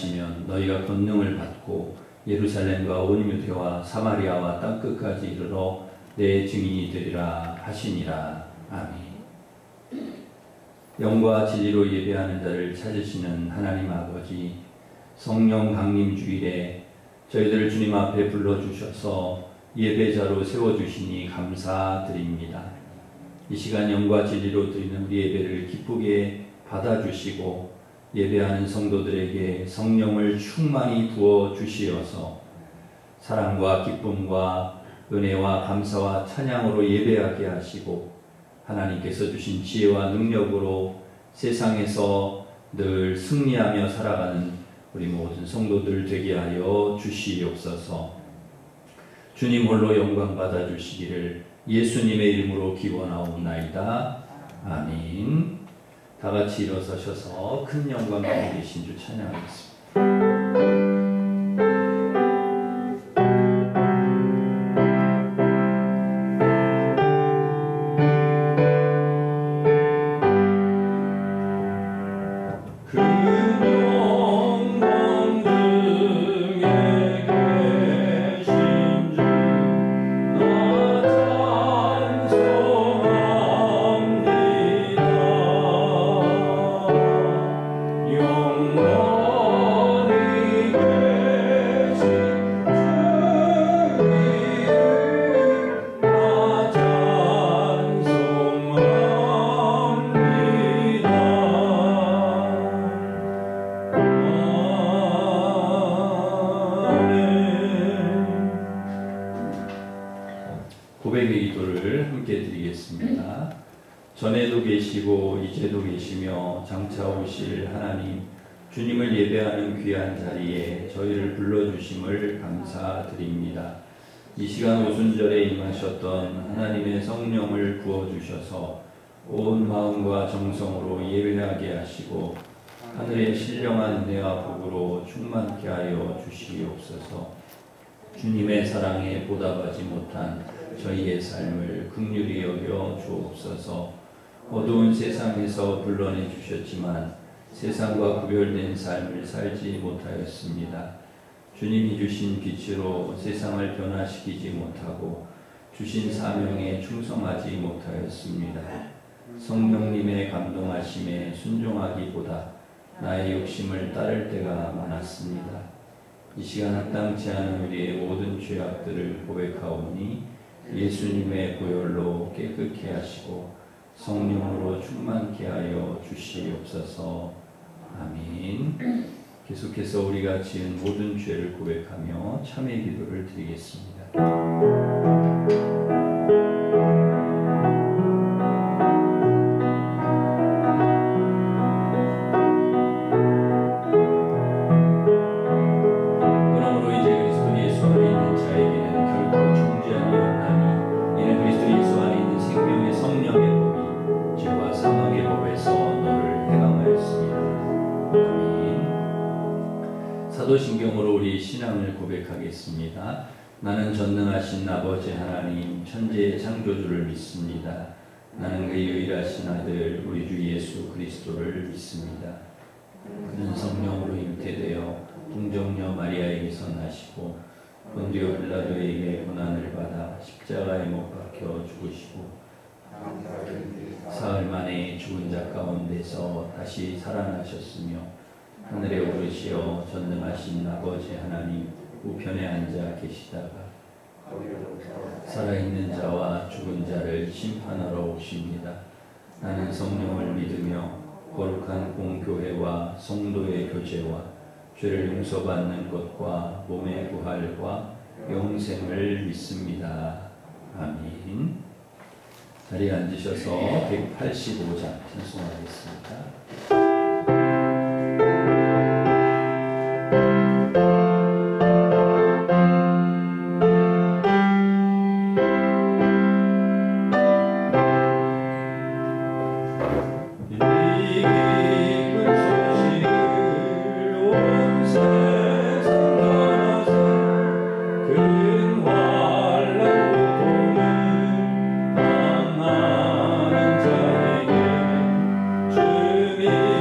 원하시면 너희가 권능을 받고 예루살렘과 온 유대와 사마리아와 땅끝까지 이르러 내 증인이 되리라 하시니라. 아멘. 영과 진리로 예배하는 자를 찾으시는 하나님 아버지, 성령 강림 주일에 저희들을 주님 앞에 불러주셔서 예배자로 세워주시니 감사드립니다. 이 시간 영과 진리로 드리는 우리 예배를 기쁘게 받아주시고 예배하는 성도들에게 성령을 충만히 부어주시어서 사랑과 기쁨과 은혜와 감사와 찬양으로 예배하게 하시고 하나님께서 주신 지혜와 능력으로 세상에서 늘 승리하며 살아가는 우리 모든 성도들 되게 하여 주시옵소서. 주님 홀로 영광 받아 주시기를 예수님의 이름으로 기원하옵나이다. 아멘. 다 같이 일어서셔서 큰 영광 가운데 계신 주 찬양하겠습니다. 고백의 기도를 함께 드리겠습니다. 전에도 계시고 이제도 계시며 장차 오실 하나님, 주님을 예배하는 귀한 자리에 저희를 불러주심을 감사드립니다. 이 시간 오순절에 임하셨던 하나님의 성령을 부어주셔서 온 마음과 정성으로 예배하게 하시고 하늘의 신령한 은혜와 복으로 충만케 하여 주시옵소서. 주님의 사랑에 보답하지 못한 저희의 삶을 긍휼히 여겨 주옵소서. 어두운 세상에서 불러내 주셨지만 세상과 구별된 삶을 살지 못하였습니다. 주님이 주신 빛으로 세상을 변화시키지 못하고 주신 사명에 충성하지 못하였습니다. 성령님의 감동하심에 순종하기보다 나의 욕심을 따를 때가 많았습니다. 이 시간 합당치 않은 우리의 모든 죄악들을 고백하오니 예수님의 보혈로 깨끗게 하시고 성령으로 충만케 하여 주시옵소서. 아멘. 계속해서 우리가 지은 모든 죄를 고백하며 참회 기도를 드리겠습니다. 사도신경으로 우리 신앙을 고백하겠습니다. 나는 전능하신 아버지 하나님 천지의 창조주를 믿습니다. 나는 그의 유일하신 아들 우리 주 예수 그리스도를 믿습니다. 그는 성령으로 잉태되어 동정녀 마리아에게서 나시고 본디오 빌라도에게 고난을 받아 십자가에 못 박혀 죽으시고 사흘 만에 죽은 자 가운데서 다시 살아나셨으며 하늘에 오르시어 전능하신 아버지 하나님 우편에 앉아 계시다가 살아있는 자와 죽은 자를 심판하러 오십니다. 나는 성령을 믿으며 거룩한 공교회와 성도의 교제와 죄를 용서받는 것과 몸의 부활과 영생을 믿습니다. 아멘. 자리에 앉으셔서 185장 찬송하겠습니다. 주님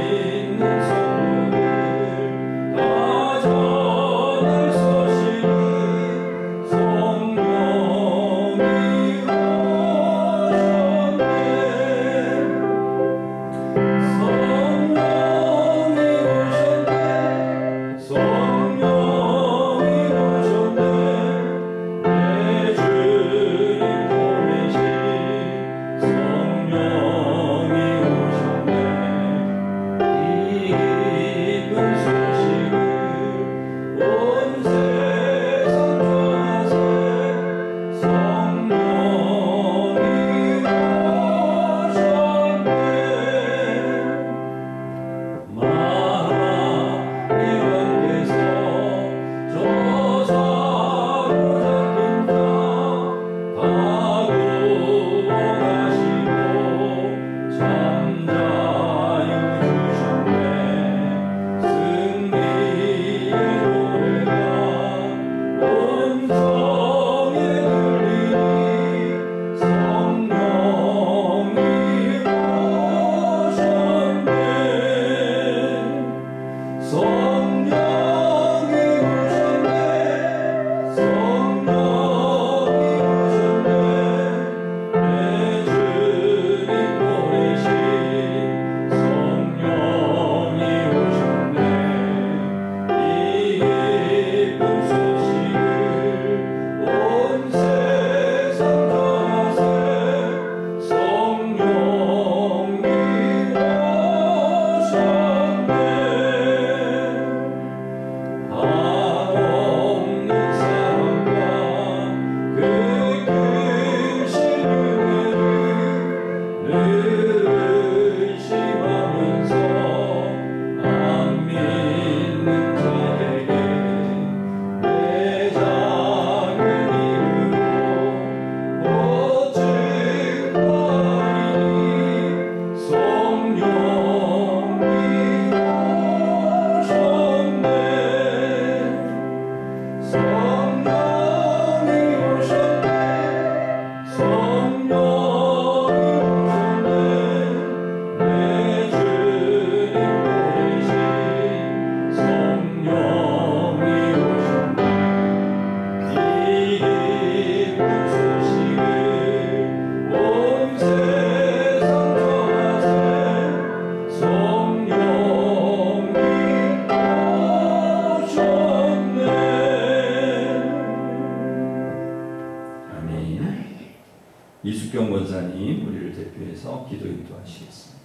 이수경 권사님 우리를 대표해서 기도 인도하시겠습니다.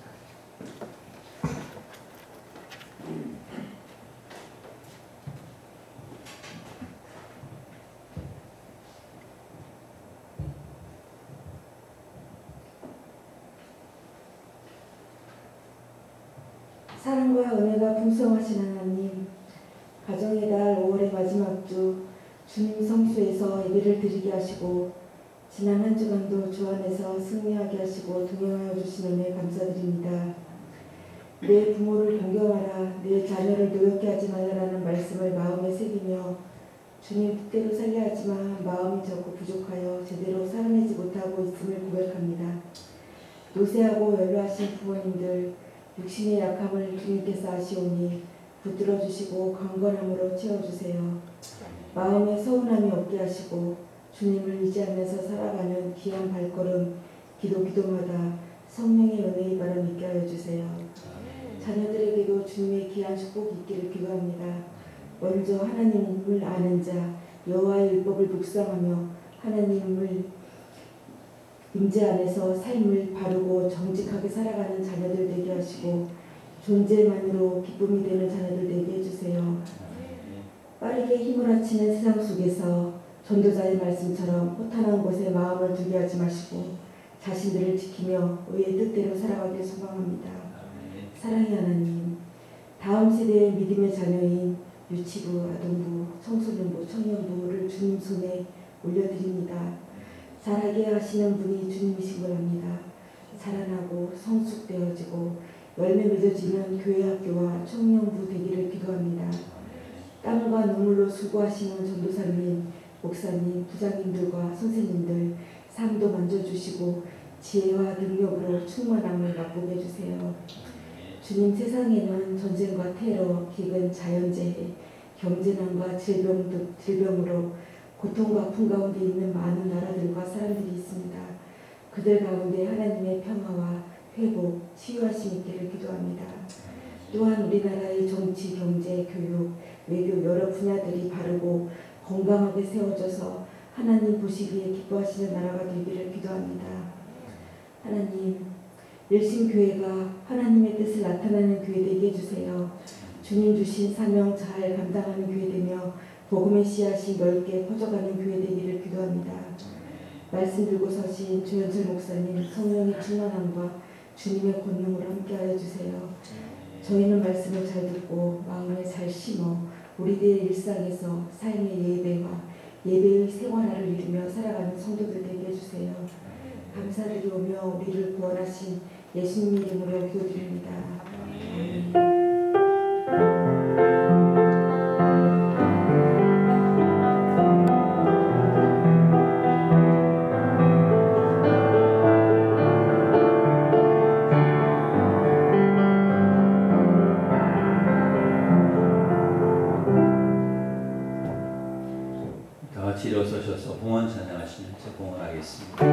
사랑과 은혜가 풍성하신 하나님, 가정의 달 5월의 마지막 주 주님 성수에서 예배를 드리게 하시고 지난 한 주간도 주 안에서 승리하게 하시고 동행하여 주신 은혜 감사드립니다. 내 부모를 공경하라, 내 자녀를 노엽게 하지 말라라는 말씀을 마음에 새기며 주님 뜻대로 살려 하지만 마음이 적고 부족하여 제대로 살아내지 못하고 있음을 고백합니다. 노쇠하고 연로하신 부모님들, 육신의 약함을 주님께서 아시오니 붙들어 주시고 강건함으로 채워주세요. 마음에 서운함이 없게 하시고 주님을 의지하면서 살아가는 귀한 발걸음 기도마다 성령의 은혜의 바람 있게 하여 주세요. 자녀들에게도 주님의 귀한 축복이 있기를 기도합니다. 먼저 하나님을 아는 자, 여호와의 율법을 묵상하며 하나님을 임재 안에서 삶을 바르고 정직하게 살아가는 자녀들 되게 하시고 존재만으로 기쁨이 되는 자녀들 되게 해주세요. 빠르게 힘을 합치는 세상 속에서 전도자의 말씀처럼 허탄한 곳에 마음을 두게 하지 마시고 자신들을 지키며 의의 뜻대로 살아가길 소망합니다. 사랑의 하나님, 다음 세대의 믿음의 자녀인 유치부, 아동부, 청소년부, 청년부를 주님 손에 올려드립니다. 자라게 하시는 분이 주님이신 걸 압니다. 자라나고 성숙되어지고 열매 맺어지는 교회 학교와 청년부 되기를 기도합니다. 땀과 눈물로 수고하시는 전도사님, 목사님, 부장님들과 선생님들 삶도 만져주시고 지혜와 능력으로 충만함을 맛보게 해주세요. 주님, 세상에는 전쟁과 테러, 기근, 자연재해, 경제난과 질병으로 고통과 아픔 가운데 있는 많은 나라들과 사람들이 있습니다. 그들 가운데 하나님의 평화와 회복, 치유하심 있기를 기도합니다. 또한 우리나라의 정치, 경제, 교육, 외교 여러 분야들이 바르고 건강하게 세워져서 하나님 보시기에 기뻐하시는 나라가 되기를 기도합니다. 하나님, 일심교회가 하나님의 뜻을 나타내는 교회 되게 해주세요. 주님 주신 사명 잘 감당하는 교회 되며 복음의 씨앗이 넓게 퍼져가는 교회 되기를 기도합니다. 말씀 들고 서신 조현철 목사님 성령의 충만함과 주님의 권능으로 함께하여 주세요. 저희는 말씀을 잘 듣고 마음에 잘 심어 우리들의 일상에서 삶의 예배의 생활화를 이루며 살아가는 성도들 되게 해주세요. 감사드리오며 우리를 구원하신 예수님 이름으로 기도드립니다. 아멘. 다 같이 일어서셔서 봉헌 찬양하시면서 봉헌하겠습니다.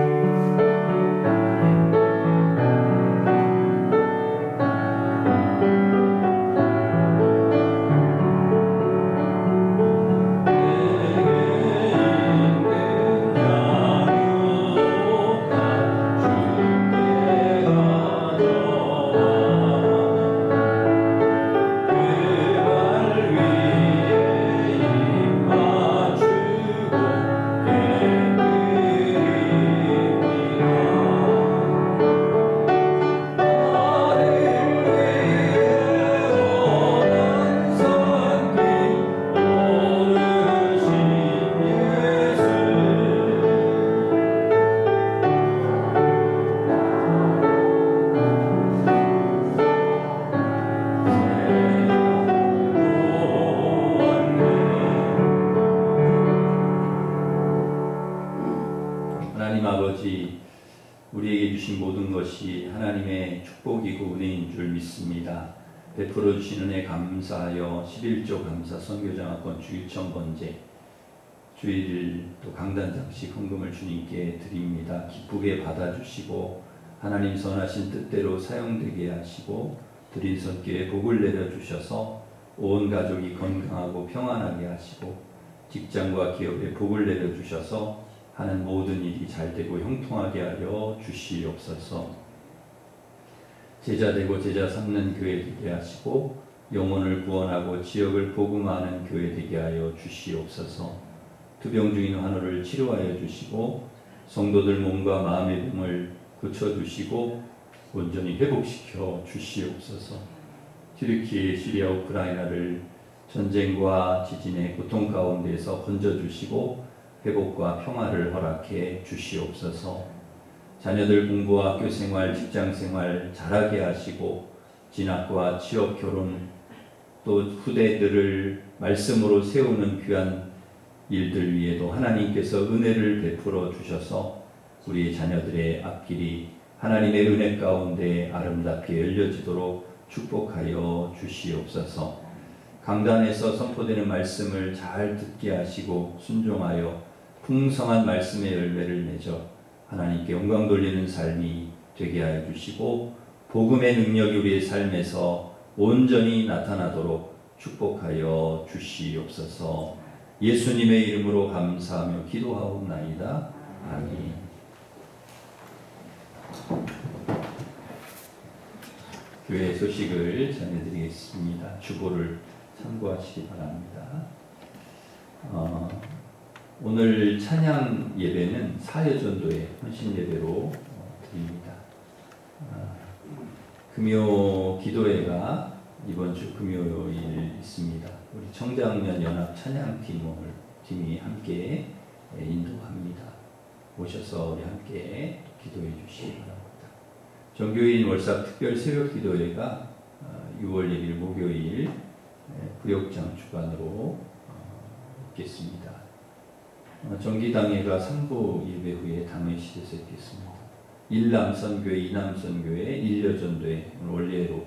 하나님 아버지, 우리에게 주신 모든 것이 하나님의 축복이고 은혜인 줄 믿습니다. 베풀어 주신 은혜 감사하여 11조 감사 선교장학권 주유청 번제 주일을 또 강단장식 헌금을 주님께 드립니다. 기쁘게 받아주시고 하나님 선하신 뜻대로 사용되게 하시고 드린 손길에 복을 내려주셔서 온 가족이 건강하고 평안하게 하시고 직장과 기업에 복을 내려주셔서 하는 모든 일이 잘되고 형통하게 하여 주시옵소서. 제자되고 제자 삼는 교회 되게 하시고 영혼을 구원하고 지역을 복음하는 교회 되게 하여 주시옵소서. 투병 중인 환우를 치료하여 주시고 성도들 몸과 마음의 병을 고쳐주시고 온전히 회복시켜 주시옵소서. 튀르키, 시리아, 우크라이나를 전쟁과 지진의 고통 가운데서 건져주시고 회복과 평화를 허락해 주시옵소서. 자녀들 공부와 학교생활, 직장생활 잘하게 하시고 진학과 취업, 결혼 또 후대들을 말씀으로 세우는 귀한 일들 위에도 하나님께서 은혜를 베풀어 주셔서 우리 자녀들의 앞길이 하나님의 은혜 가운데 아름답게 열려지도록 축복하여 주시옵소서. 강단에서 선포되는 말씀을 잘 듣게 하시고 순종하여 풍성한 말씀의 열매를 맺어 하나님께 영광 돌리는 삶이 되게 하여 주시고 복음의 능력이 우리의 삶에서 온전히 나타나도록 축복하여 주시옵소서. 예수님의 이름으로 감사하며 기도하옵나이다. 아멘. 교회 소식을 전해드리겠습니다. 주보를 참고하시기 바랍니다. 오늘 찬양 예배는 사여전도의 헌신 예배로 드립니다. 금요 기도회가 이번 주 금요일 있습니다. 우리 청장면 연합 찬양팀이 함께 인도합니다. 오셔서 우리 함께 기도해 주시기 바랍니다. 정교인 월삭 특별 새벽 기도회가 6월 1일 목요일 구역장 주관으로 있겠습니다. 정기당회가 3부 예배 후에 당회실에서 있겠습니다. 1남선교회, 2남선교회, 1여전도회 원래로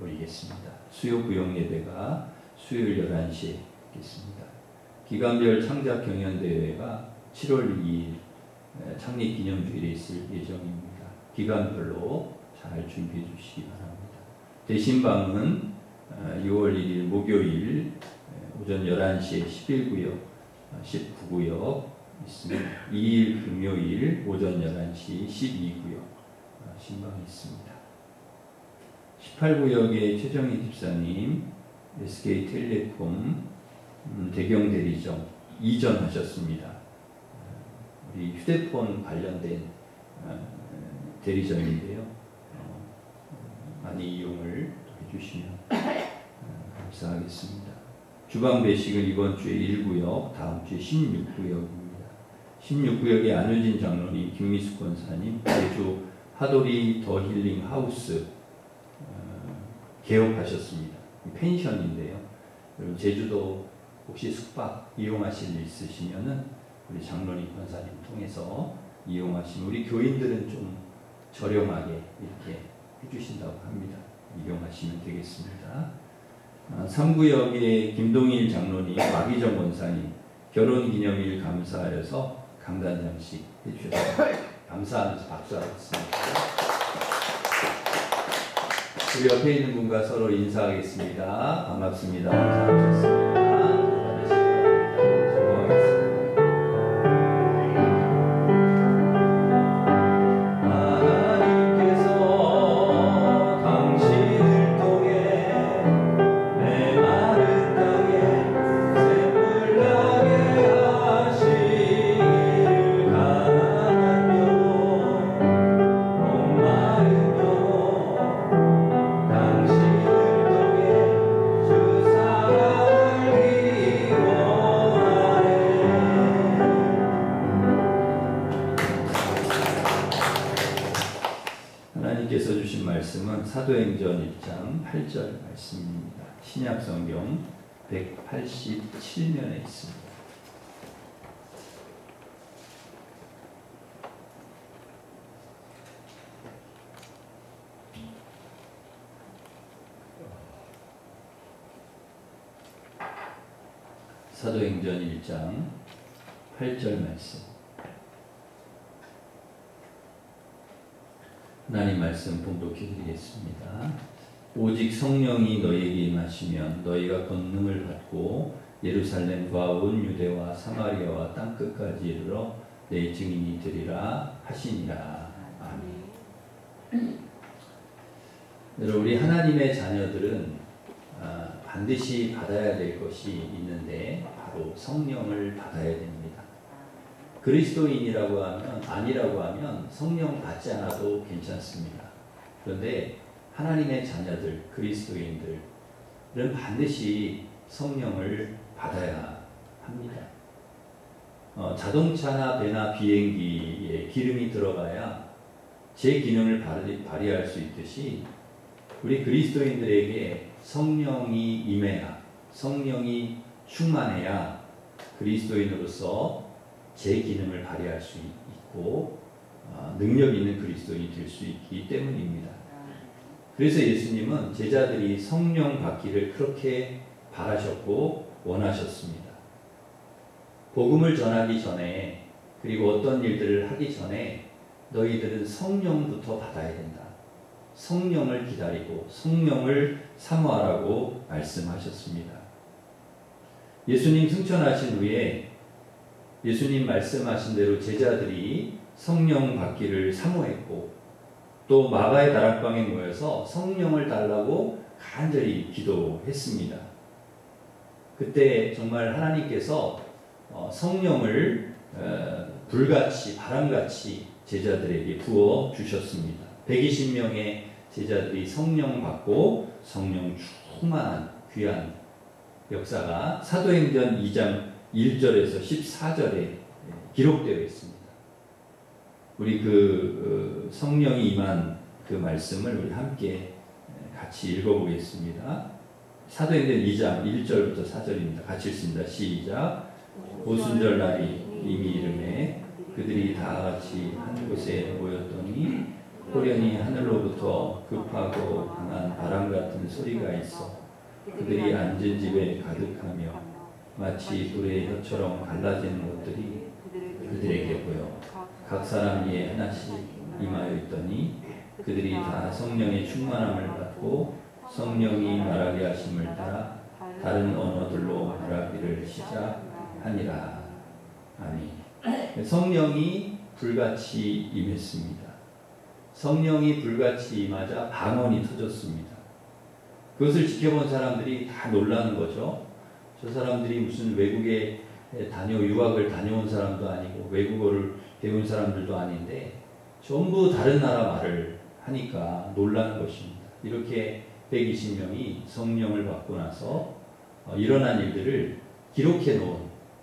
올리겠습니다. 수요 구역 예배가 수요일 11시에 있겠습니다. 기간별 창작 경연대회가 7월 2일 창립 기념주일에 있을 예정입니다. 기간별로 잘 준비해 주시기 바랍니다. 대신방은 6월 1일 목요일 오전 11시에 11구역, 19구역 있습니다. 2일 금요일 오전 11시 12구역 신방이 있습니다. 18구역의 최정희 집사님 SK텔레콤 대경대리점 이전하셨습니다. 우리 휴대폰 관련된 대리점인데요. 많이 이용을 해주시면 감사하겠습니다. 주방 배식은 이번 주에 1구역, 다음 주에 16구역입니다. 16구역의 안효진 장로님, 김미숙 권사님, 제주 하도리 더 힐링 하우스 개업하셨습니다. 펜션인데요. 여러분 제주도 혹시 숙박 이용하실 일 있으시면은 우리 장로님 권사님 통해서 이용하시면 우리 교인들은 좀 저렴하게 이렇게 해주신다고 합니다. 이용하시면 되겠습니다. 3구역의 김동일 장로님, 마기정 권사님 결혼기념일 감사하여서 강단장식 해주셔서 감사하면서 박수하겠습니다. 우리 옆에 있는 분과 서로 인사하겠습니다. 반갑습니다. 감사하셨습니다. 하나님께서 주신 말씀은 사도행전 1장 8절 말씀입니다. 신약성경 187면에 있습니다. 사도행전 1장 8절 말씀. 하나님 말씀 봉독해 드리겠습니다. 오직 성령이 너희에게 임하시면 너희가 권능을 받고 예루살렘과 온 유대와 사마리아와 땅끝까지 이르러 내 증인이 되리라 하시니라. 아멘. 여러분, 우리 하나님의 자녀들은 반드시 받아야 될 것이 있는데 바로 성령을 받아야 됩니다. 그리스도인이라고 하면 아니라고 하면 성령 받지 않아도 괜찮습니다. 그런데 하나님의 자녀들, 그리스도인들은 반드시 성령을 받아야 합니다. 자동차나 배나 비행기에 기름이 들어가야 제 기능을 발휘할 수 있듯이 우리 그리스도인들에게 성령이 임해야, 성령이 충만해야 그리스도인으로서 제 기능을 발휘할 수 있고 능력 있는 그리스도인이 될 수 있기 때문입니다. 그래서 예수님은 제자들이 성령 받기를 그렇게 바라셨고 원하셨습니다. 복음을 전하기 전에, 그리고 어떤 일들을 하기 전에 너희들은 성령부터 받아야 된다. 성령을 기다리고 성령을 사모하라고 말씀하셨습니다. 예수님 승천하신 후에 예수님 말씀하신 대로 제자들이 성령 받기를 사모했고, 또 마가의 다락방에 모여서 성령을 달라고 간절히 기도했습니다. 그때 정말 하나님께서 성령을 불같이, 바람같이 제자들에게 부어 주셨습니다. 120명의 제자들이 성령 받고 성령 충만한 귀한 역사가 사도행전 2장 1절에서 14절에 기록되어 있습니다. 우리 성령이 임한 그 말씀을 우리 함께 같이 읽어보겠습니다. 사도행전 2장 1절부터 4절입니다. 같이 읽습니다. 시작. 오순절 날이 이미 이르매 그들이 다 같이 한 곳에 모였더니 호련히 하늘로부터 급하고 강한 바람 같은 소리가 있어 그들이 앉은 집에 가득하며 마치 불의 혀처럼 갈라지는 것들이 그들에게 보여 각 사람 위에 하나씩 임하여 있더니 그들이 다 성령의 충만함을 받고 성령이 말하게 하심을 따라 다른 언어들로 말하기를 시작하니라. 아멘. 성령이 불같이 임했습니다. 성령이 불같이 임하자 방언이 터졌습니다. 그것을 지켜본 사람들이 다 놀라는 거죠. 저 사람들이 무슨 외국에 유학을 다녀온 사람도 아니고 외국어를 배운 사람들도 아닌데 전부 다른 나라 말을 하니까 놀라는 것입니다. 이렇게 120명이 성령을 받고 나서 일어난 일들을 기록해 놓은,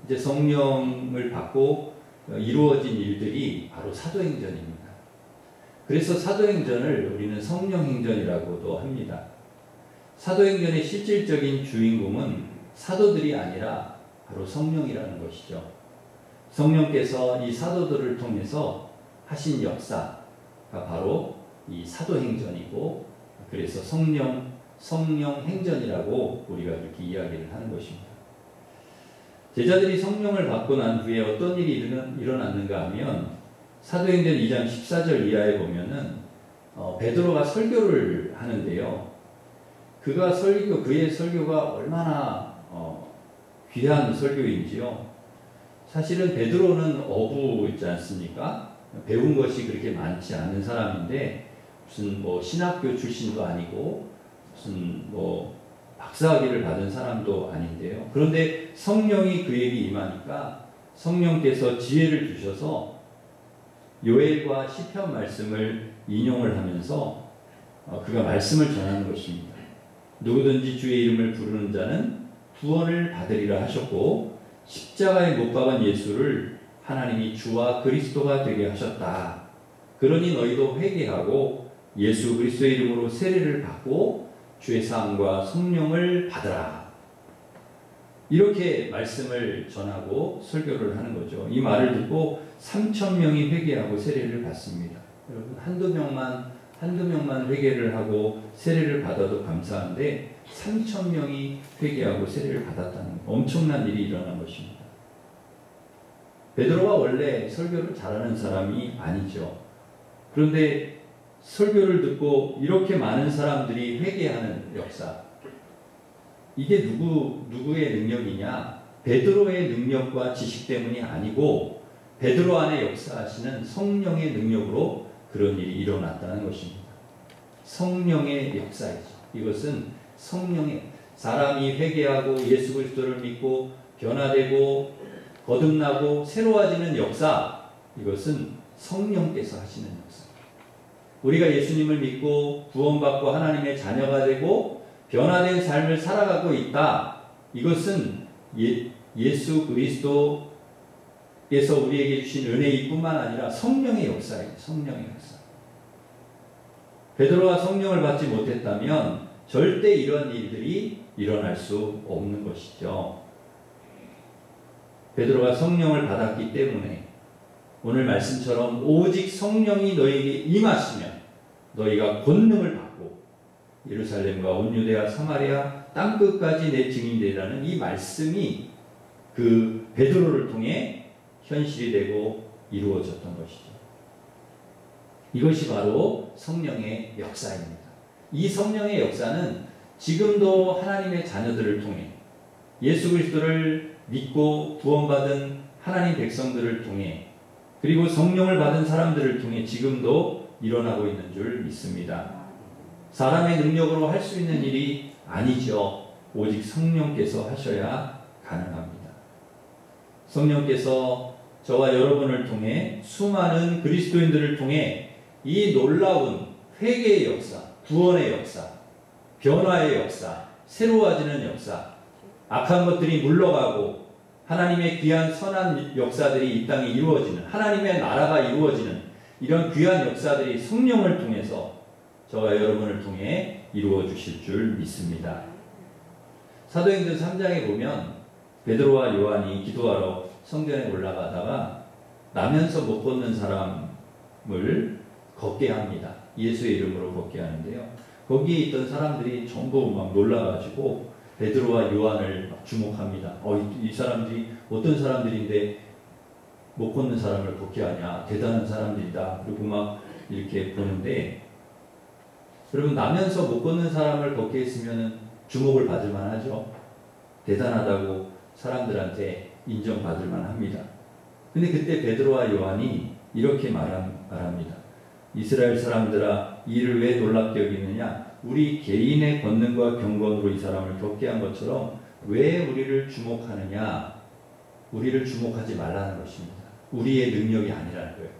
이제 성령을 받고 이루어진 일들이 바로 사도행전입니다. 그래서 사도행전을 우리는 성령행전이라고도 합니다. 사도행전의 실질적인 주인공은 사도들이 아니라 바로 성령이라는 것이죠. 성령께서 이 사도들을 통해서 하신 역사가 바로 이 사도행전이고, 그래서 성령행전이라고 우리가 그렇게 이야기를 하는 것입니다. 제자들이 성령을 받고 난 후에 어떤 일이 일어났는가 하면 사도행전 2장 14절 이하에 보면은 베드로가 설교를 하는데요. 그의 설교가 얼마나 귀한 설교인지요. 사실은 베드로는 어부있지 않습니까? 배운 것이 그렇게 많지 않은 사람인데 무슨 신학교 출신도 아니고 무슨 박사학위를 받은 사람도 아닌데요. 그런데 성령이 그에게 임하니까 성령께서 지혜를 주셔서 요엘과 시편 말씀을 인용을 하면서 그가 말씀을 전하는 것입니다. 누구든지 주의 이름을 부르는 자는 구원을 받으리라 하셨고, 십자가에 못 박은 예수를 하나님이 주와 그리스도가 되게 하셨다. 그러니 너희도 회개하고 예수 그리스도의 이름으로 세례를 받고 주의 사함과 성령을 받으라. 이렇게 말씀을 전하고 설교를 하는 거죠. 이 말을 듣고 3,000명이 회개하고 세례를 받습니다. 여러분, 한두 명만 회개를 하고 세례를 받아도 감사한데 3,000명이 회개하고 세례를 받았다는 엄청난 일이 일어난 것입니다. 베드로가 원래 설교를 잘하는 사람이 아니죠. 그런데 설교를 듣고 이렇게 많은 사람들이 회개하는 역사, 이게 누구의 능력이냐? 베드로의 능력과 지식 때문이 아니고 베드로 안에 역사하시는 성령의 능력으로 그런 일이 일어났다는 것입니다. 성령의 역사이죠. 이것은 성령의, 사람이 회개하고 예수 그리스도를 믿고 변화되고 거듭나고 새로워지는 역사, 이것은 성령께서 하시는 역사. 우리가 예수님을 믿고 구원받고 하나님의 자녀가 되고 변화된 삶을 살아가고 있다. 이것은 예수 그리스도에서 우리에게 주신 은혜이뿐만 아니라 성령의 역사예요. 성령의 역사. 베드로가 성령을 받지 못했다면 절대 이런 일들이 일어날 수 없는 것이죠. 베드로가 성령을 받았기 때문에 오늘 말씀처럼 오직 성령이 너희에게 임하시면 너희가 권능을 받고 예루살렘과 온 유대와 사마리아 땅끝까지 내 증인되라는 이 말씀이 그 베드로를 통해 현실이 되고 이루어졌던 것이죠. 이것이 바로 성령의 역사입니다. 이 성령의 역사는 지금도 하나님의 자녀들을 통해 예수 그리스도를 믿고 구원받은 하나님 백성들을 통해 그리고 성령을 받은 사람들을 통해 지금도 일어나고 있는 줄 믿습니다. 사람의 능력으로 할 수 있는 일이 아니죠. 오직 성령께서 하셔야 가능합니다. 성령께서 저와 여러분을 통해 수많은 그리스도인들을 통해 이 놀라운 회개의 역사, 구원의 역사, 변화의 역사, 새로워지는 역사, 악한 것들이 물러가고 하나님의 귀한 선한 역사들이 이 땅에 이루어지는, 하나님의 나라가 이루어지는 이런 귀한 역사들이 성령을 통해서 저와 여러분을 통해 이루어 주실 줄 믿습니다. 사도행전 3장에 보면 베드로와 요한이 기도하러 성전에 올라가다가 나면서 못 걷는 사람을 걷게 합니다. 예수의 이름으로 걷게 하는데요. 거기에 있던 사람들이 전부 막 놀라가지고 베드로와 요한을 막 주목합니다. 이 사람들이 어떤 사람들인데 못 걷는 사람을 걷게 하냐. 대단한 사람들이다. 그리고 막 이렇게 보는데 여러분, 나면서 못 걷는 사람을 걷게 했으면 주목을 받을 만하죠. 대단하다고 사람들한테 인정받을 만합니다. 근데 그때 베드로와 요한이 이렇게 말합니다. 이스라엘 사람들아, 이를 왜 놀랍게 여기느냐? 우리 개인의 권능과 경건으로 이 사람을 걷게 한 것처럼 왜 우리를 주목하느냐? 우리를 주목하지 말라는 것입니다. 우리의 능력이 아니라는 거예요.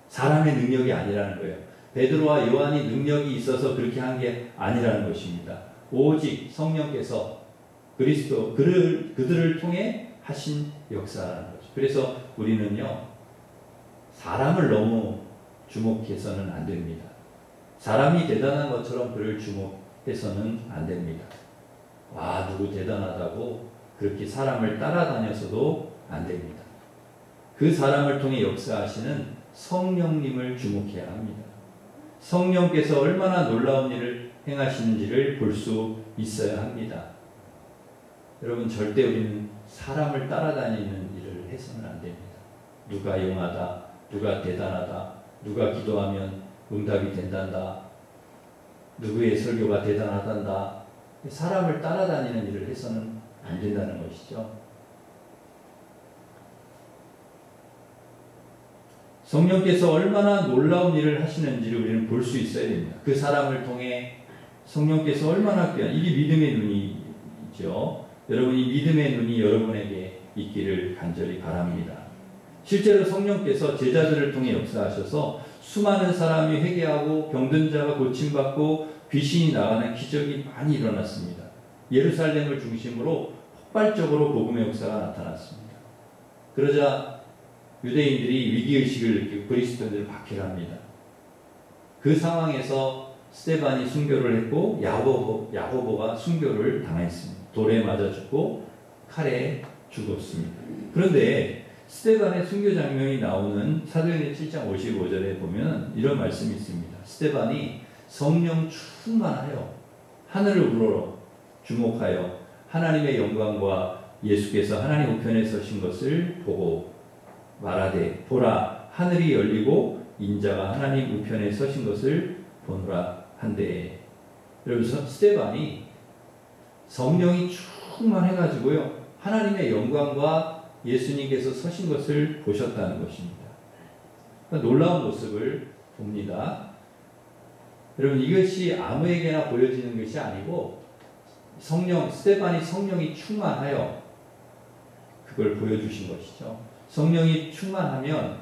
사람의 능력이 아니라는 거예요. 베드로와 요한이 능력이 있어서 그렇게 한 게 아니라는 것입니다. 오직 성령께서 그리스도 그들을 통해 하신 역사라는 거죠. 그래서 우리는요, 사람을 너무 주목해서는 안 됩니다. 사람이 대단한 것처럼 그를 주목해서는 안 됩니다. 와, 누구 대단하다고 그렇게 사람을 따라다녀서도 안 됩니다. 그 사람을 통해 역사하시는 성령님을 주목해야 합니다. 성령께서 얼마나 놀라운 일을 행하시는지를 볼 수 있어야 합니다. 여러분, 절대 우리는 사람을 따라다니는 일을 해서는 안 됩니다. 누가 용하다, 누가 대단하다, 누가 기도하면 응답이 된단다, 누구의 설교가 대단하단다, 사람을 따라다니는 일을 해서는 안 된다는 것이죠. 성령께서 얼마나 놀라운 일을 하시는지를 우리는 볼 수 있어야 됩니다. 그 사람을 통해 성령께서 얼마나 귀한, 이게 믿음의 눈이죠. 여러분, 이 믿음의 눈이 여러분에게 있기를 간절히 바랍니다. 실제로 성령께서 제자들을 통해 역사하셔서 수많은 사람이 회개하고 병든 자가 고침받고 귀신이 나가는 기적이 많이 일어났습니다. 예루살렘을 중심으로 폭발적으로 복음의 역사가 나타났습니다. 그러자 유대인들이 위기의식을 느끼고 그리스도인들을 박해합니다. 그 상황에서 스데반이 순교를 했고 야고보가 순교를 당했습니다. 돌에 맞아 죽고 칼에 죽었습니다. 그런데 스데반의 순교 장면이 나오는 사도행전 7장 55절에 보면 이런 말씀이 있습니다. 스데반이 성령 충만하여 하늘을 우러러 주목하여 하나님의 영광과 예수께서 하나님 우편에 서신 것을 보고 말하되, 보라, 하늘이 열리고 인자가 하나님 우편에 서신 것을 보노라 한데, 여러분, 스데반이 성령이 충만해가지고요, 하나님의 영광과 예수님께서 서신 것을 보셨다는 것입니다. 그러니까 놀라운 모습을 봅니다. 여러분, 이것이 아무에게나 보여지는 것이 아니고 스데반이 성령이 충만하여 그걸 보여주신 것이죠. 성령이 충만하면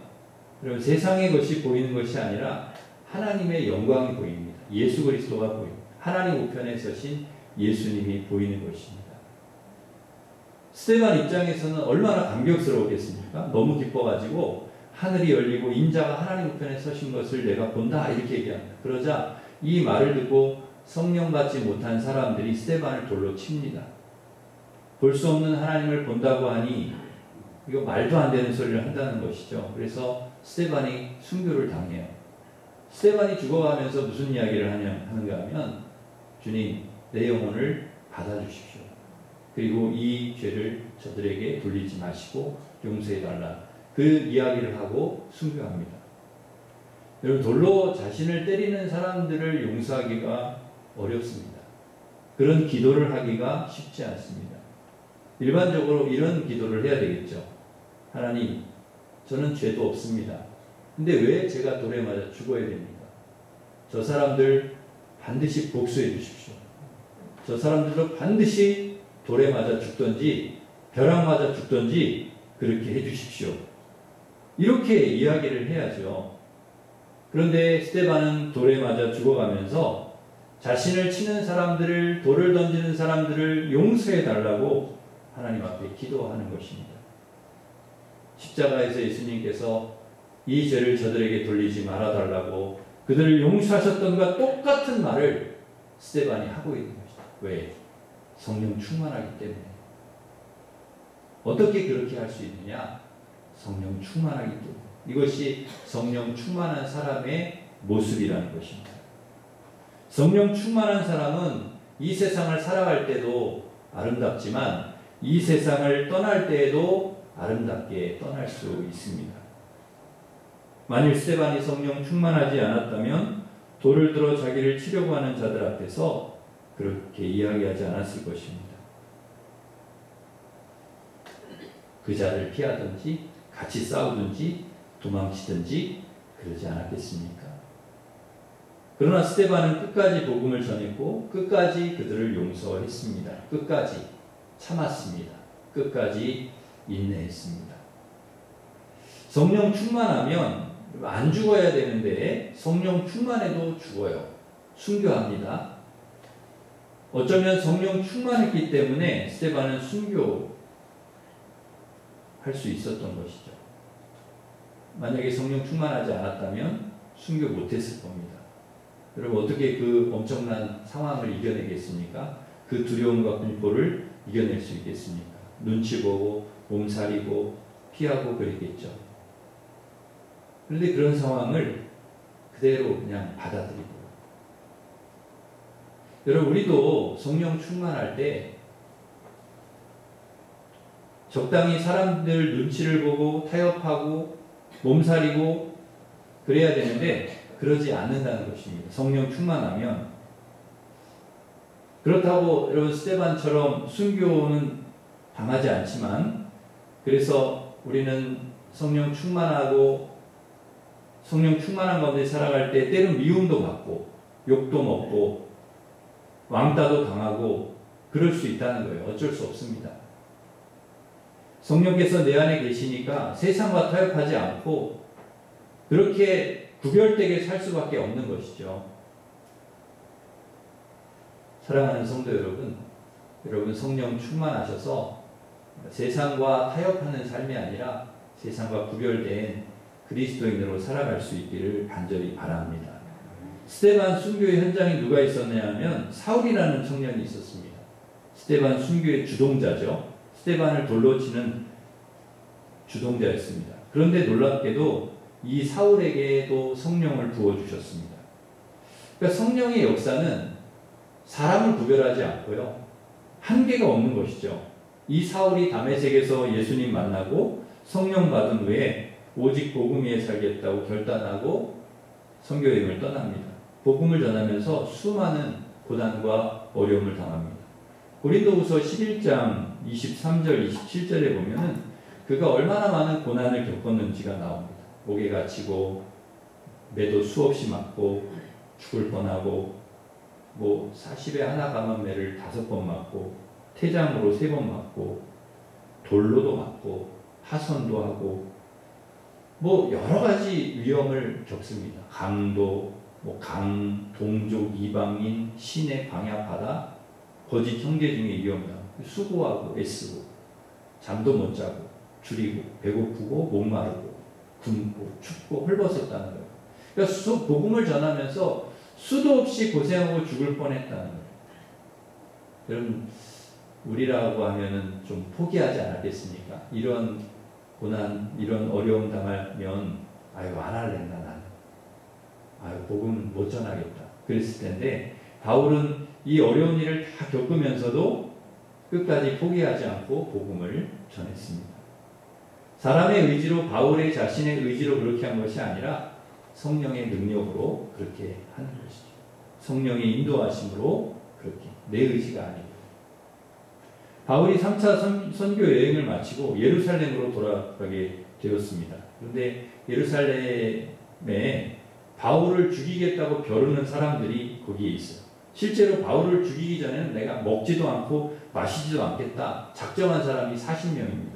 여러분, 세상의 것이 보이는 것이 아니라 하나님의 영광이 보입니다. 예수 그리스도가 보입니다. 하나님 우편에 서신 예수님이 보이는 것입니다. 스데반 입장에서는 얼마나 감격스러웠겠습니까? 너무 기뻐가지고 하늘이 열리고 인자가 하나님 우편에 서신 것을 내가 본다 이렇게 얘기합니다. 그러자 이 말을 듣고 성령 받지 못한 사람들이 스데반을 돌로 칩니다. 볼 수 없는 하나님을 본다고 하니 이거 말도 안 되는 소리를 한다는 것이죠. 그래서 스데반이 순교를 당해요. 스데반이 죽어가면서 무슨 이야기를 하는가 하면, 주님, 내 영혼을 받아주십시오. 그리고 이 죄를 저들에게 돌리지 마시고 용서해달라. 그 이야기를 하고 순교합니다. 여러분, 돌로 자신을 때리는 사람들을 용서하기가 어렵습니다. 그런 기도를 하기가 쉽지 않습니다. 일반적으로 이런 기도를 해야 되겠죠. 하나님, 저는 죄도 없습니다. 근데 왜 제가 돌에 맞아 죽어야 됩니까? 저 사람들 반드시 복수해 주십시오. 저 사람들도 반드시 돌에 맞아 죽든지 벼락 맞아 죽든지 그렇게 해 주십시오. 이렇게 이야기를 해야죠. 그런데 스데반은 돌에 맞아 죽어가면서 자신을 치는 사람들을, 돌을 던지는 사람들을 용서해 달라고 하나님 앞에 기도하는 것입니다. 십자가에서 예수님께서 이 죄를 저들에게 돌리지 말아달라고 그들을 용서하셨던 것과 똑같은 말을 스데반이 하고 있는 것이다. 왜? 성령 충만하기 때문에. 어떻게 그렇게 할 수 있느냐? 성령 충만하기 때문에. 이것이 성령 충만한 사람의 모습이라는 것입니다. 성령 충만한 사람은 이 세상을 살아갈 때도 아름답지만 이 세상을 떠날 때에도 아름답게 떠날 수 있습니다. 만일 스데반이 성령 충만하지 않았다면 돌을 들어 자기를 치려고 하는 자들 앞에서 그렇게 이야기하지 않았을 것입니다. 그 자를 피하든지 같이 싸우든지 도망치든지 그러지 않았겠습니까? 그러나 스데반은 끝까지 복음을 전했고 끝까지 그들을 용서했습니다. 끝까지 참았습니다. 끝까지 인내했습니다. 성령 충만하면 안 죽어야 되는데 성령 충만해도 죽어요. 순교합니다. 어쩌면 성령 충만했기 때문에 스데반은 순교할 수 있었던 것이죠. 만약에 성령 충만하지 않았다면 순교 못했을 겁니다. 여러분, 어떻게 그 엄청난 상황을 이겨내겠습니까? 그 두려움과 공포를 이겨낼 수 있겠습니까? 눈치 보고 몸살이고 피하고 그랬겠죠. 그런데 그런 상황을 그대로 그냥 받아들이고, 여러분, 우리도 성령 충만할 때 적당히 사람들 눈치를 보고 타협하고 몸살이고 그래야 되는데 그러지 않는다는 것입니다. 성령 충만하면. 그렇다고 여러분 스데반처럼 순교는 당하지 않지만, 그래서 우리는 성령 충만하고 성령 충만한 가운데 살아갈 때 때론 미움도 받고 욕도 먹고 왕따도 당하고 그럴 수 있다는 거예요. 어쩔 수 없습니다. 성령께서 내 안에 계시니까 세상과 타협하지 않고 그렇게 구별되게 살 수밖에 없는 것이죠. 사랑하는 성도 여러분, 여러분 성령 충만하셔서 세상과 타협하는 삶이 아니라 세상과 구별된 그리스도인으로 살아갈 수 있기를 간절히 바랍니다. 스데반 순교의 현장에 누가 있었냐 하면 사울이라는 청년이 있었습니다. 스데반 순교의 주동자죠. 스데반을 돌로 치는 주동자였습니다. 그런데 놀랍게도 이 사울에게도 성령을 부어주셨습니다. 그러니까 성령의 역사는 사람을 구별하지 않고요, 한계가 없는 것이죠. 이 사울이 다메섹에서 예수님 만나고 성령 받은 후에 오직 복음 위에 살겠다고 결단하고 선교여행을 떠납니다. 복음을 전하면서 수많은 고난과 어려움을 당합니다. 고린도후서 11장 23절 27절에 보면은 그가 얼마나 많은 고난을 겪었는지가 나옵니다. 목에 갇히고 매도 수없이 맞고 죽을 뻔하고 40에 하나 감한 매를 5번 맞고 태장으로 3번 맞고 돌로도 맞고 하선도 하고 여러 가지 위험을 겪습니다. 강도, 강, 동족, 이방인, 시내, 광야, 바다, 거짓 형제 중에 위험이다. 수고하고 애쓰고 잠도 못 자고 줄이고 배고프고 목마르고 굶고 춥고 헐벗었다는 거예요. 그러니까 복음을 전하면서 수도 없이 고생하고 죽을 뻔했다는 거예요. 여러분, 우리라고 하면은 좀 포기하지 않았겠습니까? 이런 고난, 이런 어려움 당하면 안 할랜다 나는. 복음 못 전하겠다. 그랬을 텐데 바울은 이 어려운 일을 다 겪으면서도 끝까지 포기하지 않고 복음을 전했습니다. 사람의 의지로, 바울의 자신의 의지로 그렇게 한 것이 아니라 성령의 능력으로 그렇게 하는 것이죠. 성령의 인도하심으로 그렇게, 내 의지가 아니고. 바울이 3차 선교 여행을 마치고 예루살렘으로 돌아가게 되었습니다. 그런데 예루살렘에 바울을 죽이겠다고 벼르는 사람들이 거기에 있어요. 실제로 바울을 죽이기 전에는 내가 먹지도 않고 마시지도 않겠다 작정한 사람이 40명입니다.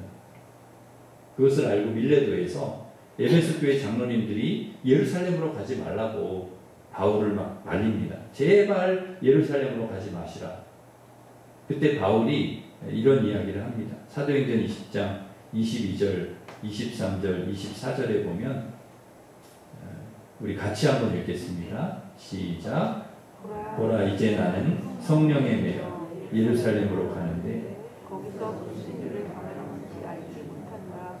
그것을 알고 밀레도에서 에베소 교회 장로님들이 예루살렘으로 가지 말라고 바울을 막 말립니다. 제발 예루살렘으로 가지 마시라. 그때 바울이 이런 이야기를 합니다. 사도행전 20장 22절, 23절, 24절에 보면 우리 같이 한번 읽겠습니다. 시작. 보라, 이제 나는 성령에 매여 예루살렘으로 가는데 거기서 무슨 일을 당하는지 알지 못한다.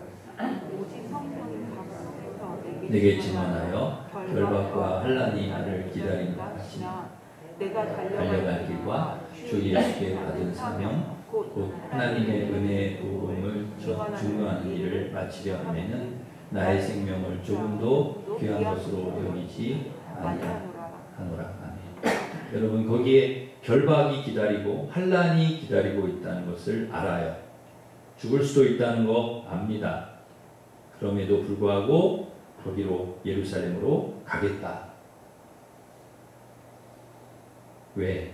오직 성령이 감동해서 내게 증언하여 결박과 환난이 나를 기다린다 하시니 내가 달려갈 길과 주 예수께 받은 사명 곧 하나님의 은혜의 복음을 증거하는 일을 마치려 하면은 나의 생명을 조금도 귀한 것으로 여기지 아니하노라. 여러분, 거기에 결박이 기다리고 환난이 기다리고 있다는 것을 알아요. 죽을 수도 있다는 거 압니다. 그럼에도 불구하고 거기로 예루살렘으로 가겠다. 왜?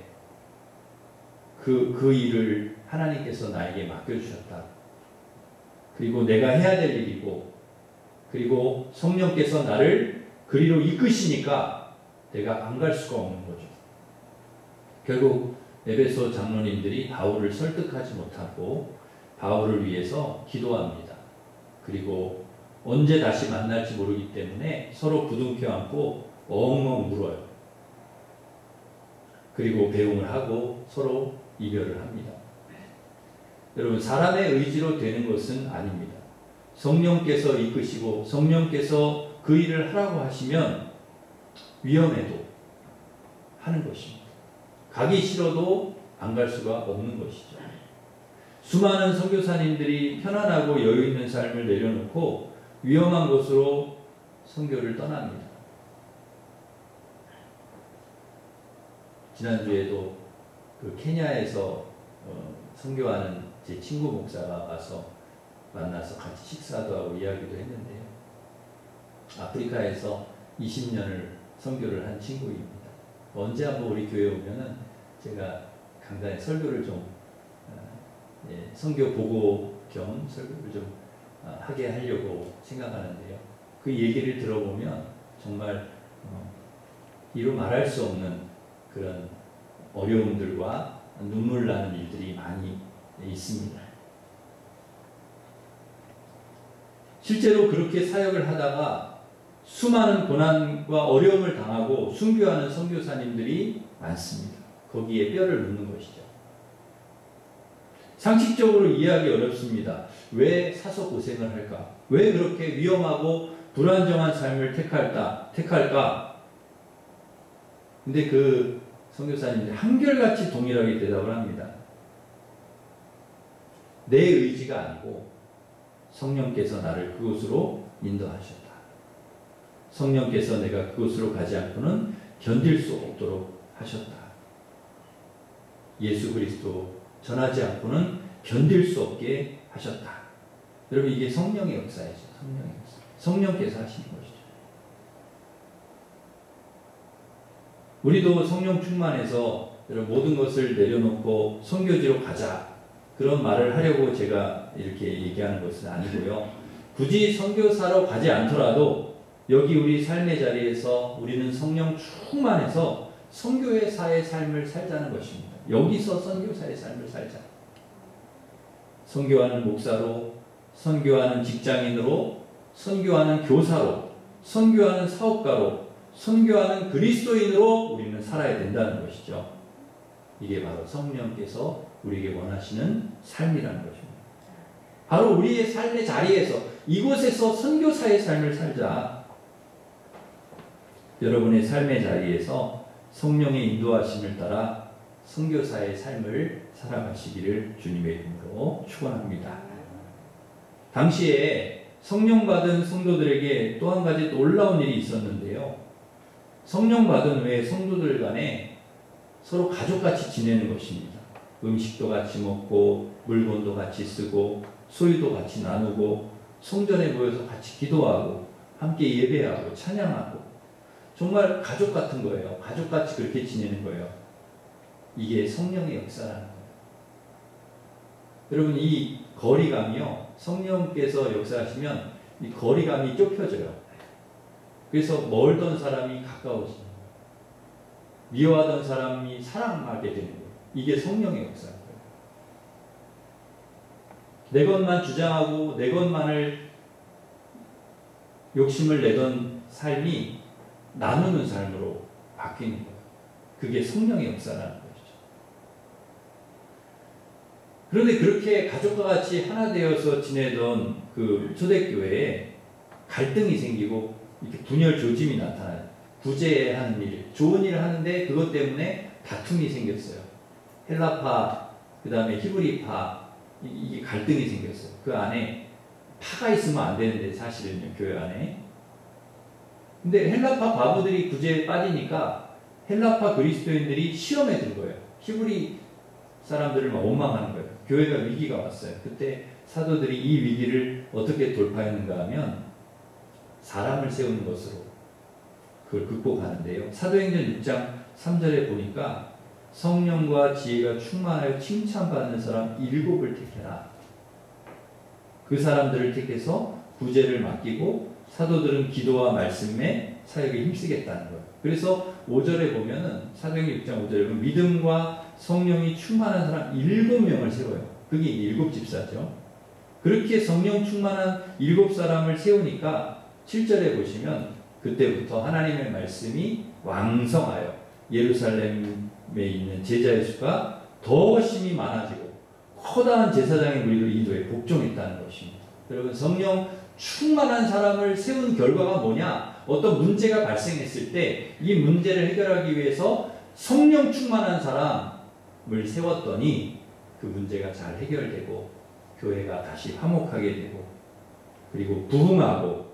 그 일을 하나님께서 나에게 맡겨주셨다. 그리고 내가 해야 될 일이고, 그리고 성령께서 나를 그리로 이끄시니까 내가 안 갈 수가 없는 거죠. 결국 에베소 장로님들이 바울을 설득하지 못하고 바울을 위해서 기도합니다. 그리고 언제 다시 만날지 모르기 때문에 서로 부둥켜 안고 엉엉 울어요. 그리고 배웅을 하고 서로 이별을 합니다. 여러분, 사람의 의지로 되는 것은 아닙니다. 성령께서 이끄시고 성령께서 그 일을 하라고 하시면 위험해도 하는 것입니다. 가기 싫어도 안 갈 수가 없는 것이죠. 수많은 선교사님들이 편안하고 여유 있는 삶을 내려놓고 위험한 곳으로 선교를 떠납니다. 지난주에도 그 케냐에서 선교하는 제 친구 목사가 와서 만나서 같이 식사도 하고 이야기도 했는데요. 아프리카에서 20년을 선교를 한 친구입니다. 언제 한번 우리 교회 오면은 제가 간단히 설교를 좀 선교 보고 겸 설교를 좀 하게 하려고 생각하는데요. 그 얘기를 들어보면 정말 이루 말할 수 없는 그런 어려움들과 눈물 나는 일들이 많이 있습니다. 실제로 그렇게 사역을 하다가 수많은 고난과 어려움을 당하고 순교하는 선교사님들이 많습니다. 거기에 뼈를 묻는 것이죠. 상식적으로 이해하기 어렵습니다. 왜 사서 고생을 할까? 왜 그렇게 위험하고 불안정한 삶을 택할까? 근데 그 선교사님들이 한결같이 동일하게 대답을 합니다. 내 의지가 아니고 성령께서 나를 그곳으로 인도하셨다. 성령께서 내가 그곳으로 가지 않고는 견딜 수 없도록 하셨다. 예수 그리스도 전하지 않고는 견딜 수 없게 하셨다. 여러분 이게 성령의 역사이죠. 성령의 역사. 성령께서 하시는 것이죠. 우리도 성령 충만해서 여러분 모든 것을 내려놓고 선교지로 가자 그런 말을 하려고 제가 이렇게 얘기하는 것은 아니고요. 굳이 선교사로 가지 않더라도 여기 우리 삶의 자리에서 우리는 성령 충만해서 선교사의 삶을 살자는 것입니다. 여기서 선교사의 삶을 살자. 선교하는 목사로, 선교하는 직장인으로, 선교하는 교사로, 선교하는 사업가로, 선교하는 그리스도인으로 우리는 살아야 된다는 것이죠. 이게 바로 성령께서 우리에게 원하시는 삶이라는 것입니다. 바로 우리의 삶의 자리에서 이곳에서 선교사의 삶을 살자. 여러분의 삶의 자리에서 성령의 인도하심을 따라 선교사의 삶을 살아가시기를 주님의 이름으로 축원합니다. 당시에 성령 받은 성도들에게 또 한 가지 놀라운 일이 있었는데요. 성령 받은 후에 성도들 간에 서로 가족같이 지내는 것입니다. 음식도 같이 먹고 물건도 같이 쓰고 소유도 같이 나누고 성전에 모여서 같이 기도하고 함께 예배하고 찬양하고 정말 가족 같은 거예요. 가족같이 그렇게 지내는 거예요. 이게 성령의 역사라는 거예요. 여러분 이 거리감이요. 성령께서 역사하시면 이 거리감이 좁혀져요. 그래서 멀던 사람이 가까워지는 거예요. 미워하던 사람이 사랑하게 되는 거예요. 이게 성령의 역사인 거예요. 내 것만 주장하고 내 것만을 욕심을 내던 삶이 나누는 삶으로 바뀌는 거예요. 그게 성령의 역사라는 것이죠. 그런데 그렇게 가족과 같이 하나 되어서 지내던 그 초대교회에 갈등이 생기고 이렇게 분열 조짐이 나타나요. 구제하는 일, 좋은 일을 하는데 그것 때문에 다툼이 생겼어요. 헬라파, 그 다음에 히브리파, 이게 갈등이 생겼어요. 그 안에 파가 있으면 안 되는데 사실은요, 교회 안에. 근데 헬라파 바보들이 구제에 빠지니까 헬라파 그리스도인들이 시험에 든 거예요. 히브리 사람들을 막 원망하는 거예요. 교회가 위기가 왔어요. 그때 사도들이 이 위기를 어떻게 돌파했는가 하면 사람을 세우는 것으로 그걸 극복하는데요. 사도행전 6장 3절에 보니까 성령과 지혜가 충만하여 칭찬받는 사람 7을 택해라. 그 사람들을 택해서 구제를 맡기고 사도들은 기도와 말씀에 사역에 힘쓰겠다는 거예요. 그래서 5절에 보면은 사도행전 6장 5절에 보면 믿음과 성령이 충만한 사람 7명을 세워요. 그게 7집사죠. 그렇게 성령 충만한 7사람을 세우니까 7절에 보시면 그때부터 하나님의 말씀이 왕성하여 예루살렘에 있는 제자의 수가 더 심히 많아지고 커다란 제사장의 무리도 이도에 복종했다는 것입니다. 여러분 성령 충만한 사람을 세운 결과가 뭐냐? 어떤 문제가 발생했을 때 이 문제를 해결하기 위해서 성령 충만한 사람을 세웠더니 그 문제가 잘 해결되고 교회가 다시 화목하게 되고 그리고 부흥하고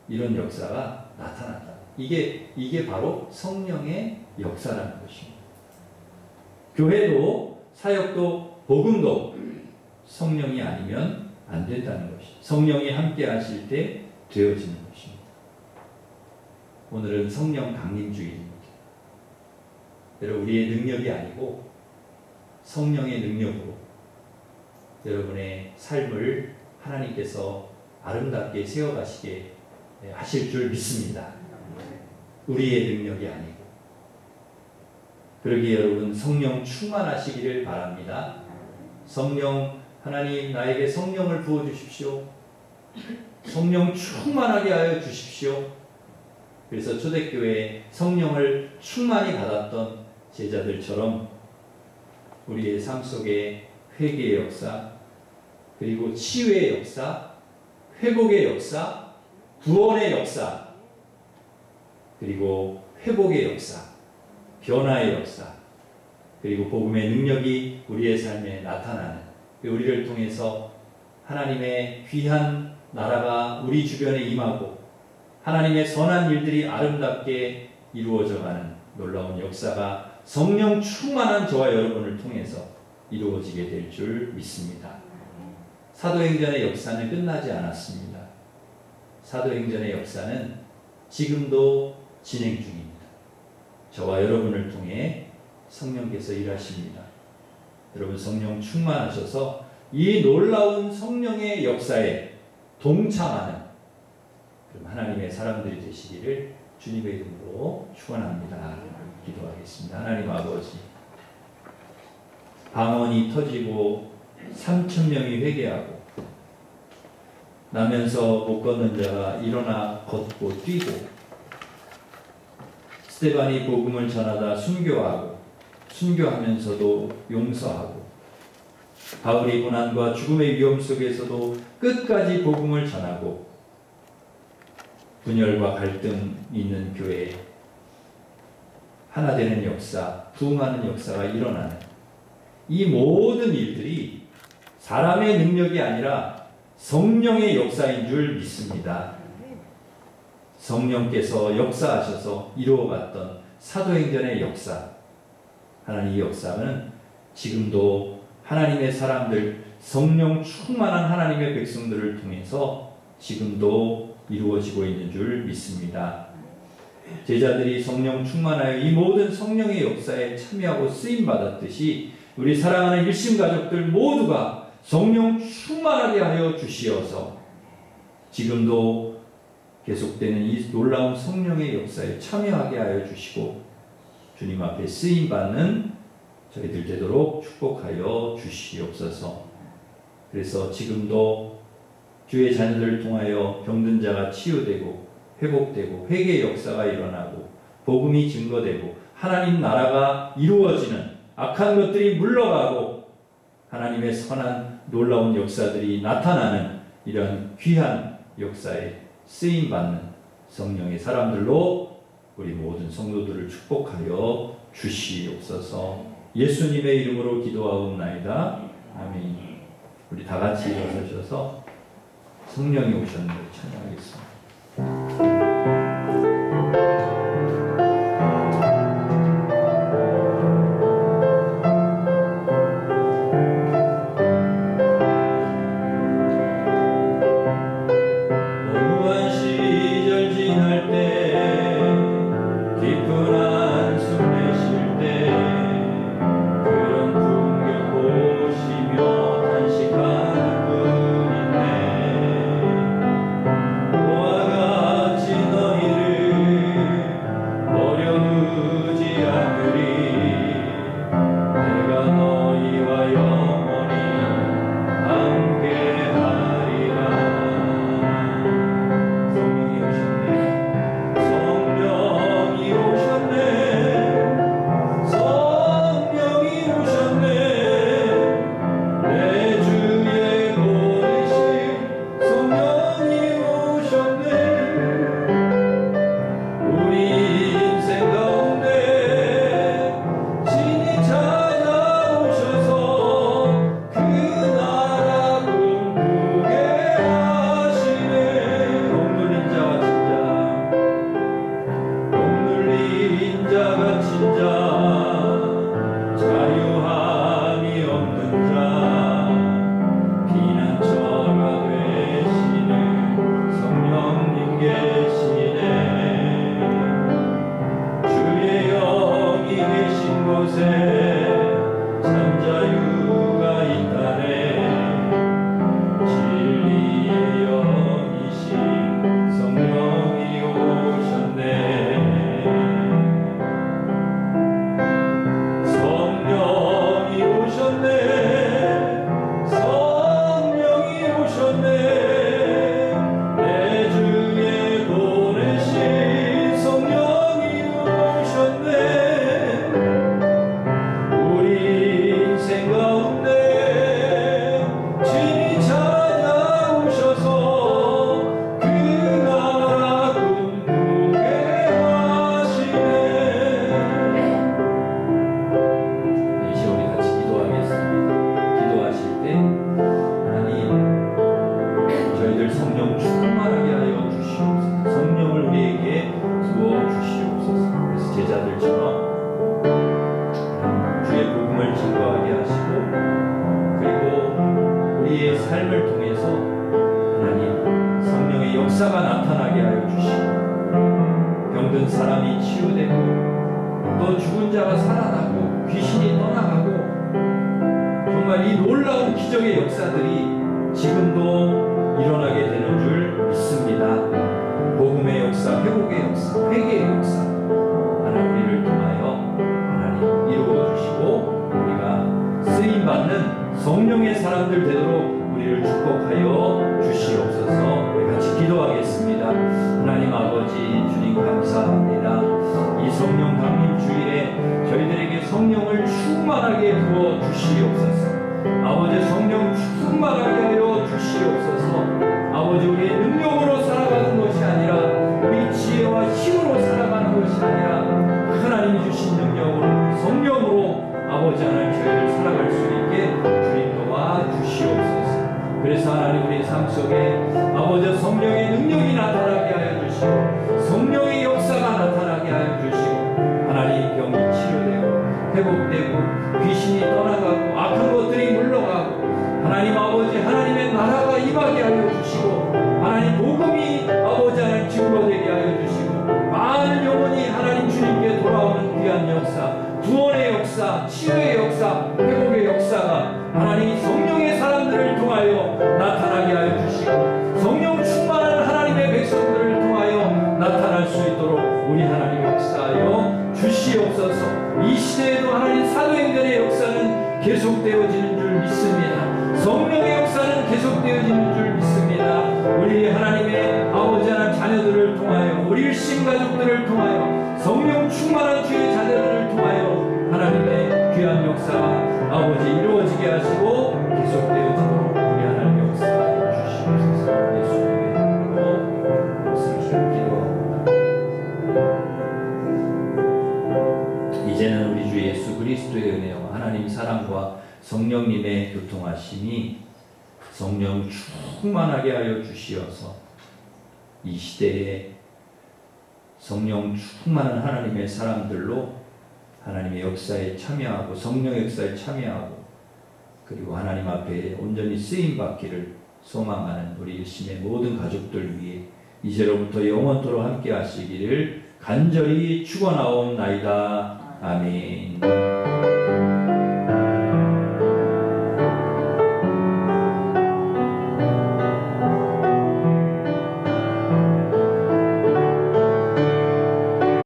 이런 역사가 나타난다. 이게 바로 성령의 역사라는 것입니다. 교회도 사역도 복음도 성령이 아니면 안 된다는 것이죠. 성령이 함께 하실 때 되어지는 것입니다. 오늘은 성령 강림주일입니다. 여러분 우리의 능력이 아니고 성령의 능력으로 여러분의 삶을 하나님께서 아름답게 세워가시게 하실 줄 믿습니다. 우리의 능력이 아니고. 그러기에 여러분 성령 충만하시기를 바랍니다. 성령 하나님 나에게 성령을 부어주십시오. 성령 충만하게 하여 주십시오. 그래서 초대교회에 성령을 충만히 받았던 제자들처럼 우리의 삶 속에 회개의 역사, 그리고 치유의 역사, 회복의 역사, 구원의 역사, 그리고 회복의 역사, 변화의 역사, 그리고 복음의 능력이 우리의 삶에 나타나는 우리를 통해서 하나님의 귀한 나라가 우리 주변에 임하고 하나님의 선한 일들이 아름답게 이루어져가는 놀라운 역사가 성령 충만한 저와 여러분을 통해서 이루어지게 될 줄 믿습니다. 사도행전의 역사는 끝나지 않았습니다. 사도행전의 역사는 지금도 진행 중입니다. 저와 여러분을 통해 성령께서 일하십니다. 여러분 성령 충만하셔서 이 놀라운 성령의 역사에 동참하는 그럼 하나님의 사람들이 되시기를 주님의 이름으로 축원합니다. 기도하겠습니다. 하나님 아버지, 방언이 터지고 3,000명이 회개하고 나면서 못 걷는 자가 일어나 걷고 뛰고 스데반이 복음을 전하다 순교하고 순교하면서도 용서하고 바울이 고난과 죽음의 위험 속에서도 끝까지 복음을 전하고 분열과 갈등 있는 교회에 하나 되는 역사, 부흥하는 역사가 일어나는 이 모든 일들이 사람의 능력이 아니라 성령의 역사인 줄 믿습니다. 성령께서 역사하셔서 이루어갔던 사도행전의 역사, 하나님 이 역사는 지금도 하나님의 사람들, 성령 충만한 하나님의 백성들을 통해서 지금도 이루어지고 있는 줄 믿습니다. 제자들이 성령 충만하여 이 모든 성령의 역사에 참여하고 쓰임받았듯이 우리 사랑하는 일심가족들 모두가 성령 충만하게 하여 주시어서 지금도 계속되는 이 놀라운 성령의 역사에 참여하게 하여 주시고 주님 앞에 쓰임받는 저희들 되도록 축복하여 주시옵소서. 그래서 지금도 주의 자녀들을 통하여 병든 자가 치유되고 회복되고 회개의 역사가 일어나고 복음이 증거되고 하나님 나라가 이루어지는 악한 것들이 물러가고 하나님의 선한 놀라운 역사들이 나타나는 이런 귀한 역사에 쓰임받는 성령의 사람들로 우리 모든 성도들을 축복하여 주시옵소서. 예수님의 이름으로 기도하옵나이다. 아멘. 우리 다 같이 일어서셔서 성령이 오셨는데 찬양하겠습니다. 삶을 통해 가운데서 하나님 성령의 역사가 나타나게 하여 주시고 병든 사람이 치유되고 또 죽은 자가 살아나고 귀신이 떠나가고 정말 이 놀라운 기적의 역사들이 지금도 일어나게 되는 줄 믿습니다. 복음의 역사, 회복의 역사, 회개의 역사 하나님 우리를 통하여 하나님 이루어 주시고 우리가 쓰임받는 성령의 사람들 되도록 우리를 축복하여 주시옵소서. 우리 같이 기도하겠습니다. 하나님 아버지 주님 감사합니다. 이 성령 강림 주일에 저희들에게 성령을 충만하게 부어 주시옵소서. 아버지 성령 충만하게 하여 주시옵소서. 아버지 우리의 능력으로 살아가는 것이 아니라 우리 지혜와 힘으로 살아가는 것이 아니라 하나님이 주신 능력으로 성령으로 아버지 하나님 저희를 살아갈 수 있게 주님 도와 주시옵소서. 그래서 하나님 우리 삶 속에 아버지 성령의 능력이 나타나게 하여 주시고 성령의 역사가 나타나게 하여 주시고 하나님 병이 치료되고 회복되고 귀신이 떠나가고 악한 것들이 물러가고 하나님 아버지 하나님의 나라가 임하게 하여 주시고 하나님 복음이 아버지 하나님 증거되게 하여 주시고 많은 영혼이 하나님 주님께 돌아오는 귀한 역사, 구원의 역사, 치유의 역사, 회복의 역사가 하나님 성령의 사람들을 통하여 나타나게 하여 주시고 성령 충만한 하나님의 백성들을 통하여 나타날 수 있도록 우리 하나님 역사하여 주시옵소서. 이 시대에도 하나님 사도행전의 역사는 계속되어지는 줄 믿습니다. 성령의 역사는 계속되어지는 줄 믿습니다. 우리 하나님의 아버지 하나님 자녀들을 통하여 우리 일심 가족들을 통하여 성령 충만한 주의 자녀들을 통하여 하나님의 귀한 역사가 아버지 이루어지게 하시고 계속되어지도록 우리 하나님 역사해 주시옵소서. 예수님의 이름으로 기도합니다. 이제는 우리 주 예수 그리스도의 은혜와 하나님 사랑과 성령님의 교통하심이 성령 충만하게 하여 주시어서 이 시대에 성령 충만한 하나님의 사람들로 하나님의 역사에 참여하고 성령의 역사에 참여하고 그리고 하나님 앞에 온전히 쓰임받기를 소망하는 우리 일심의 모든 가족들 위해 이제로부터 영원토록 함께 하시기를 간절히 축원하옵나이다. 아멘.